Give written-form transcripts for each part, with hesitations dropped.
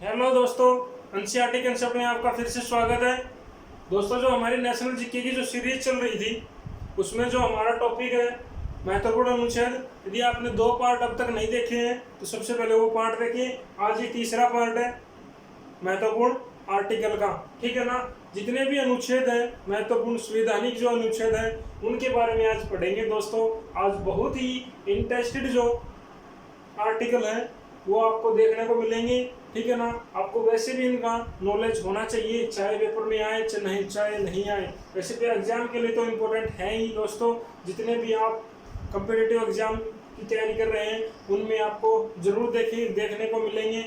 Hello दोस्तों, NCERT concept में आपका फिर से स्वागत है। दोस्तों, जो हमारी नेशनल जीके की जो सीरीज चल रही थी उसमें जो हमारा टॉपिक है महत्वपूर्ण अनुच्छेद, यदि आपने 2 पार्ट अब तक नहीं देखे हैं तो सबसे पहले वो पार्ट देखिए। आज ये तीसरा पार्ट है महत्वपूर्ण आर्टिकल का, ठीक है ना। जितने भी अनुच्छेद हैं महत्वपूर्ण संवैधानिक जो अनुच्छेद हैं उनके बारे में आज पढ़ेंगे। दोस्तों, आज बहुत ही इंटरेस्टेड जो आर्टिकल है वो आपको देखने को मिलेंगे, ठीक है ना। आपको वैसे भी इनका नॉलेज होना चाहिए, चाहे पेपर में आए चाहे नहीं आए। वैसे भी एग्जाम के लिए तो इम्पोर्टेंट है ही दोस्तों। जितने भी आप कम्पिटिटिव एग्जाम की तैयारी कर रहे हैं उनमें आपको जरूर देखने को मिलेंगे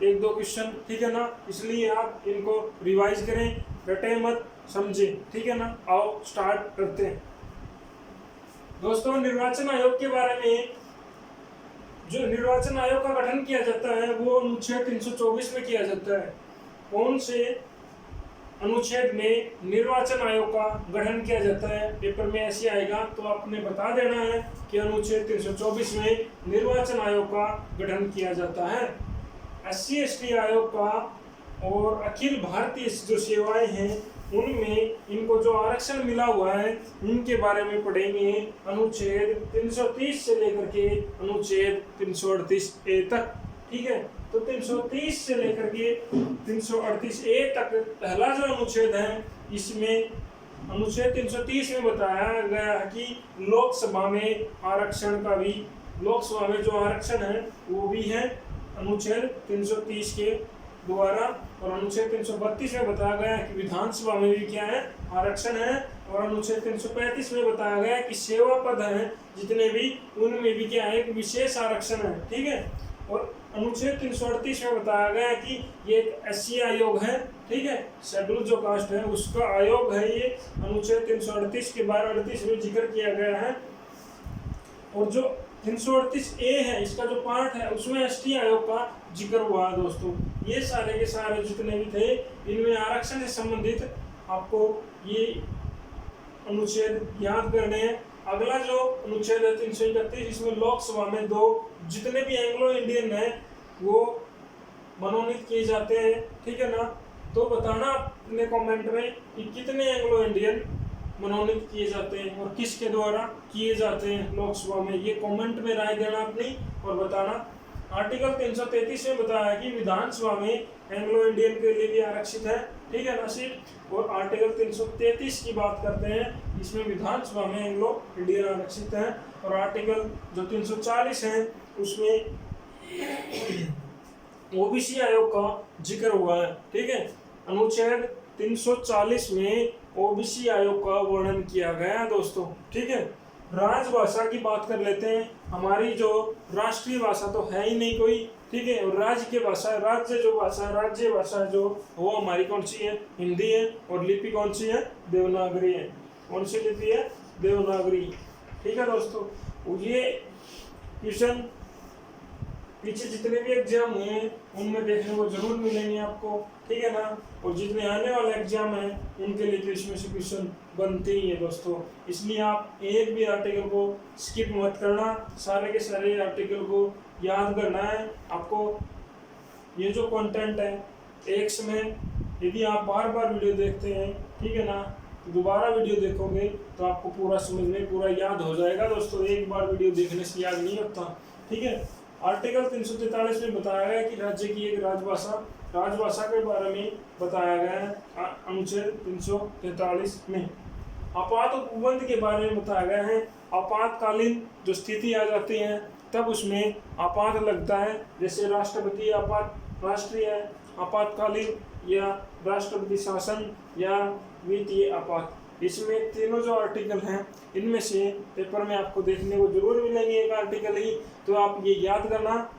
1-2 क्वेश्चन, ठीक है ना। इसलिए आप इनको रिवाइज करें, रटे मत, समझे, ठीक है ना। आओ स्टार्ट करते हैं। दोस्तों, निर्वाचन आयोग के बारे में, जो निर्वाचन आयोग का गठन किया जाता है वो अनुच्छेद 324 में किया जाता है। कौन से अनुच्छेद में निर्वाचन आयोग का गठन किया जाता है, पेपर में ऐसे आएगा तो आपने बता देना है कि अनुच्छेद 324 में निर्वाचन आयोग का गठन किया जाता है। SC/ST आयोग का और अखिल भारतीय जो सेवाएं हैं उनमें इनको जो आरक्षण मिला हुआ है उनके बारे में पढ़ेंगे। अनुच्छेद 330 से लेकर के अनुच्छेद 338A तक, ठीक है। तो 330 से लेकर के 338A तक पहला जो अनुच्छेद है, इसमें अनुच्छेद 330 में बताया गया है कि लोकसभा में आरक्षण का भी, लोकसभा में जो आरक्षण है वो भी है अनुच्छेद 330 के द्वारा। और अनुच्छेद 332 में बताया गया है कि विधानसभा में भी क्या है, आरक्षण है। और अनुच्छेद 335 में बताया गया है कि सेवा पद हैं जितने भी, उनमें भी क्या है, एक विशेष आरक्षण है, ठीक है। और अनुच्छेद 338 में बताया गया है कि ये एक SC आयोग है, ठीक है, शेड्यूल जो कास्ट है उसका आयोग है ये। अनुच्छेद 338 के 12-38 में जिक्र किया गया है। और जो 338A है, इसका जो पार्ट है उसमें ST आयोग का जिक्र हुआ है। दोस्तों, ये सारे के सारे जितने भी थे इनमें आरक्षण से संबंधित आपको ये अनुच्छेद याद करने हैं। अगला जो अनुच्छेद है 331, इसमें लोकसभा में 2 जितने भी एंग्लो इंडियन है वो मनोनीत किए जाते हैं, ठीक है ना। तो बताना अपने कमेंट में कि कितने एंग्लो इंडियन मनोनीत किए जाते हैं और किसके द्वारा किए जाते हैं लोकसभा में, ये कमेंट में राय देना अपनी और बताना। आर्टिकल 333 में बताया कि विधानसभा में एंग्लो इंडियन के लिए भी आरक्षित है, ठीक है ना सीट। और आर्टिकल 333 की बात करते हैं, इसमें विधानसभा में एंग्लो इंडियन आरक्षित है। और आर्टिकल जो 340 है उसमें OBC आयोग का जिक्र हुआ है, ठीक है। अनुच्छेद 340 में OBC आयोग का वर्णन किया गया है दोस्तों, ठीक है। राजभाषा की बात कर लेते हैं। हमारी जो राष्ट्रीय भाषा तो है ही नहीं कोई, ठीक है। और राज्य की भाषा, राज्य भाषा जो वो हमारी कौन सी है, हिंदी है। और लिपि कौन सी है, देवनागरी है। कौन सी लिपि है, देवनागरी, ठीक है दोस्तों। ये क्वेश्चन पीछे जितने भी एग्जाम हुए हैं उनमें देखने को जरूर मिलेंगे आपको, ठीक है ना। और जितने आने वाले एग्जाम हैं उनके लिए तो इसमें से क्वेश्चन बनते ही है दोस्तों। इसलिए आप एक भी आर्टिकल को स्किप मत करना, सारे के सारे आर्टिकल को याद करना है आपको। ये जो कंटेंट है एक समय, यदि आप बार बार वीडियो देखते हैं, ठीक है ना, तो दोबारा वीडियो देखोगे तो आपको पूरा समझ में, पूरा याद हो जाएगा दोस्तों। एक बार वीडियो देखने से याद नहीं होता, ठीक है। आर्टिकल 343 में बताया गया कि राज्य की एक राजभाषा के बारे में बताया गया है अनुच्छेद 343 में। आपात उपबंध के बारे में बताया गया है। आपातकालीन जो स्थिति आ जाती है तब उसमें आपात लगता है, जैसे राष्ट्रपति आपात, राष्ट्रीय आपातकालीन या राष्ट्रपति शासन या वित्तीय आपात। इसमें तीनों जो आर्टिकल हैं इनमें से पेपर में आपको देखने को जरूर मिलेंगे एक आर्टिकल ही, तो आप ये याद करना।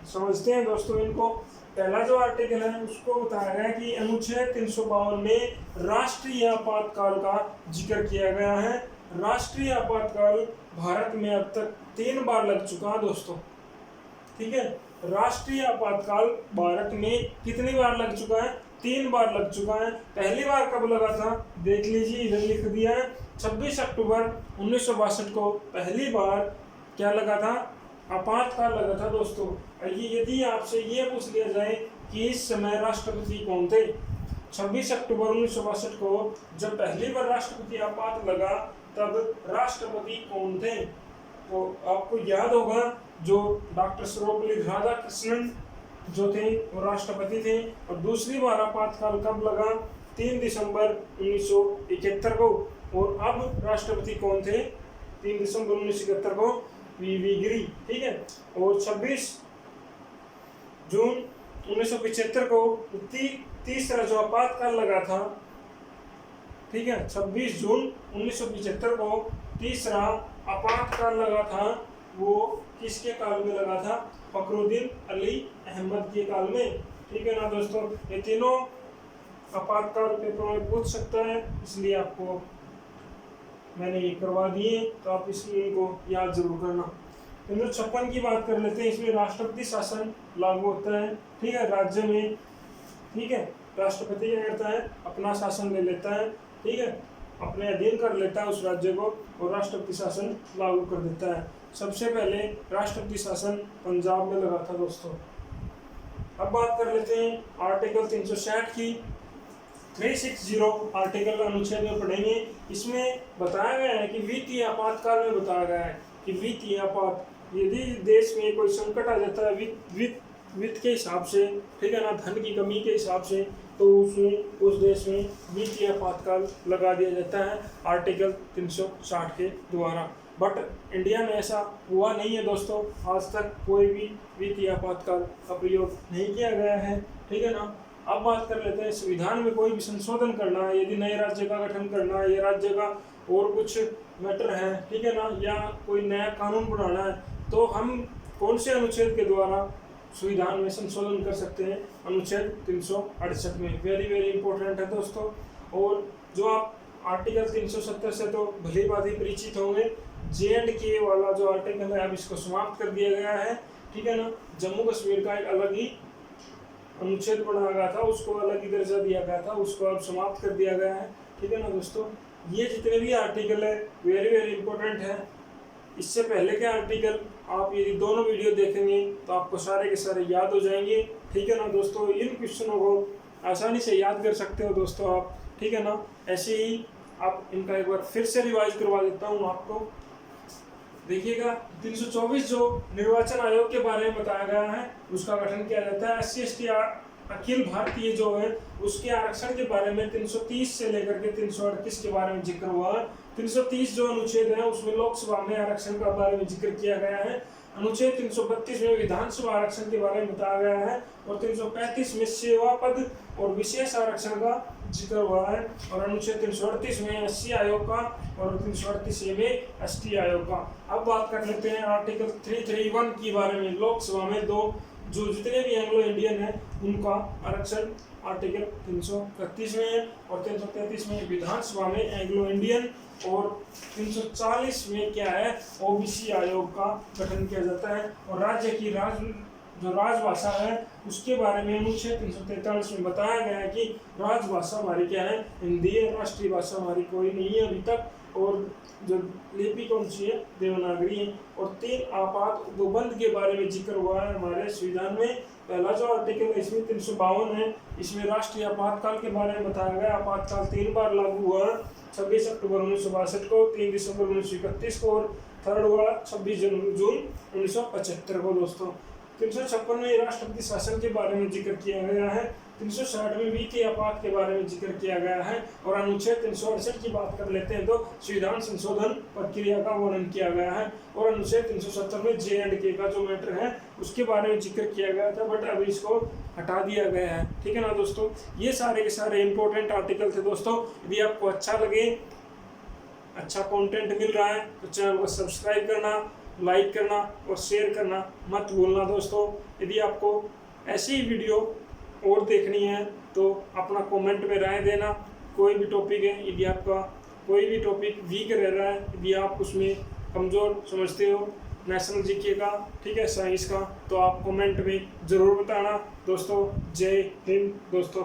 समझते हैं दोस्तों इनको। पहला जो आर्टिकल है उसको बताया गया कि अनुच्छेद 352 में राष्ट्रीय आपातकाल का जिक्र किया गया है। राष्ट्रीय आपातकाल भारत में अब तक 3 बार लग चुका है दोस्तों, ठीक है। राष्ट्रीय आपातकाल भारत में कितनी बार लग चुका है, 3 बार लग चुका है। पहली बार कब लगा था, देख लीजिए, इधर लिख दिया है 26 अक्टूबर 1962 को पहली बार क्या लगा था, आपातकाल लगा था दोस्तों। यदि आपसे ये पूछ लिया जाए कि इस समय राष्ट्रपति कौन थे, 26 अक्टूबर 1962 को जब पहली बार राष्ट्रपति आपात लगा तब राष्ट्रपति कौन थे, तो आपको याद होगा जो डॉक्टर सर्वपल्ली राधाकृष्णन जो थे वो राष्ट्रपति थे। और दूसरी बार आपातकाल कब लगा, 3 दिसंबर 1971 को। और अब राष्ट्रपति कौन थे 3 दिसंबर 1971 को, वी गिरी, ठीक है। और 26 जून 1975 को तीसरा जो आपातकाल लगा था, ठीक है, 26 जून 1975 को तीसरा आपातकाल लगा था, वो किसके काल में लगा था, फखरुद्दीन अली अहमद के काल में, ठीक है ना दोस्तों। ये तीनों आपातकाल पेपर में पूछ सकता है, इसलिए आपको मैंने ये करवा दिए, तो आप इनको याद जरूर करना। 356 की बात कर लेते हैं। इसमें राष्ट्रपति शासन लागू होता है, ठीक है, राज्य में, ठीक है। राष्ट्रपति क्या करता है, अपना शासन ले लेता है, ठीक है, अपने अधीन कर लेता है उस राज्य को, और राष्ट्रपति शासन लागू कर देता है। सबसे पहले राष्ट्रपति शासन पंजाब में लगा था दोस्तों। अब बात कर लेते हैं आर्टिकल 360 की। 360 आर्टिकल अनुच्छेद में पढ़ेंगे। इसमें बताया गया है कि वित्तीय आपातकाल में बताया गया है कि वित्तीय आपात, यदि देश में कोई संकट आ जाता है वित्त के हिसाब से, ठीक है ना, धन की कमी के हिसाब से, तो उसमें उस देश में वित्तीय आपातकाल लगा दिया जाता है आर्टिकल 360 के द्वारा। बट इंडिया में ऐसा हुआ नहीं है दोस्तों, आज तक कोई भी वित्तीय आपातकाल का प्रयोग नहीं किया गया है, ठीक है ना। अब बात कर लेते हैं संविधान में कोई भी संशोधन करना है, यदि नए राज्य का गठन करना है, या राज्य का और कुछ मैटर है, ठीक है ना, या कोई नया कानून बनाना है, तो हम कौन से अनुच्छेद के द्वारा संविधान में संशोधन कर सकते हैं, अनुच्छेद 368 में। वेरी वेरी इंपॉर्टेंट है दोस्तों। और जो आप आर्टिकल 370 से तो भली बात ही परिचित होंगे, J&K वाला जो आर्टिकल है अब इसको समाप्त कर दिया गया है, ठीक है ना। जम्मू कश्मीर का एक अलग ही अनुच्छेद बनाया गया था, उसको अलग ही दर्जा दिया गया था, उसको अब समाप्त कर दिया गया है, ठीक है ना दोस्तों। ये जितने भी आर्टिकल है वेरी वेरी इंपॉर्टेंट है। इससे पहले के आर्टिकल आप यदि दोनों वीडियो देखेंगे तो आपको सारे के सारे याद हो जाएंगे, ठीक है ना दोस्तों। इन क्वेश्चनों को आसानी से याद कर सकते हो दोस्तों आप, ठीक है ना। ऐसे ही आप इनका एक बार फिर से रिवाइज करवा देता हूँ आपको। देखिएगा 324 जो निर्वाचन आयोग के बारे में बताया गया है, उसका गठन किया जाता है। SC/ST अखिल भारतीय जो है उसके आरक्षण के बारे में 330 से लेकर के 338 के बारे में जिक्र हुआ है। 330 जो अनुच्छेद है उसमें लोकसभा में आरक्षण के बारे में जिक्र किया गया है। अनुच्छेद 332 में विधानसभा आरक्षण के बारे में बताया गया है, और 335 में सेवा पद और विशेष आरक्षण का जिक्र हुआ है, और अनुच्छेद 338 में SC आयोग का, और 338 में ST आयोग का। अब बात कर लेते हैं आर्टिकल 331 के बारे में। लोकसभा में दो जो जितने भी एंग्लो इंडियन है उनका आरक्षण आर्टिकल 331 में है, और 333 में विधानसभा में एंग्लो इंडियन, और 340 में क्या है, OBC आयोग का गठन किया जाता है। और राज्य की जो राजभाषा है उसके बारे में अनुच्छेद 343 में बताया गया है कि राजभाषा हमारी क्या है, हिंदी है, राष्ट्रीय भाषा हमारी कोई नहीं है अभी तक, और जो लिपि कौन सी है, देवनागरी है। और 3 आपात उपबंध के बारे में जिक्र हुआ है हमारे संविधान में। पहला जो आर्टिकल है इसमें 352 है, इसमें राष्ट्रीय आपातकाल के बारे में बताया गया। आपातकाल 3 बार लागू हुआ, 26 अक्टूबर 1962 को, 3 दिसंबर 1931 को, और थर्ड वाला 26 जून 1975 को दोस्तों। 356 में राष्ट्रपति शासन के बारे में जिक्र किया गया है। 360 में वित्तीय आपात के बारे में जिक्र किया गया है। और अनुच्छेद 368 की बात कर लेते हैं तो संविधान संशोधन प्रक्रिया का वर्णन किया गया है। और अनुच्छेद 370 में J&K का जो मैटर है उसके बारे में जिक्र किया गया था, बट अभी इसको हटा दिया गया है, ठीक है ना दोस्तों। ये सारे के सारे इंपॉर्टेंट आर्टिकल थे दोस्तों। यदि आपको अच्छा लगे, अच्छा कंटेंट मिल रहा है तो चैनल को सब्सक्राइब करना, लाइक करना और शेयर करना मत भूलना दोस्तों। यदि आपको ऐसी वीडियो और देखनी है तो अपना कमेंट में राय देना। कोई भी टॉपिक है, यदि आपका कोई भी टॉपिक वीक रह रहा है, यदि आप उसमें कमज़ोर समझते हो नेशनल जीके का, ठीक है, साइंस का, तो आप कमेंट में ज़रूर बताना दोस्तों। जय हिंद दोस्तों।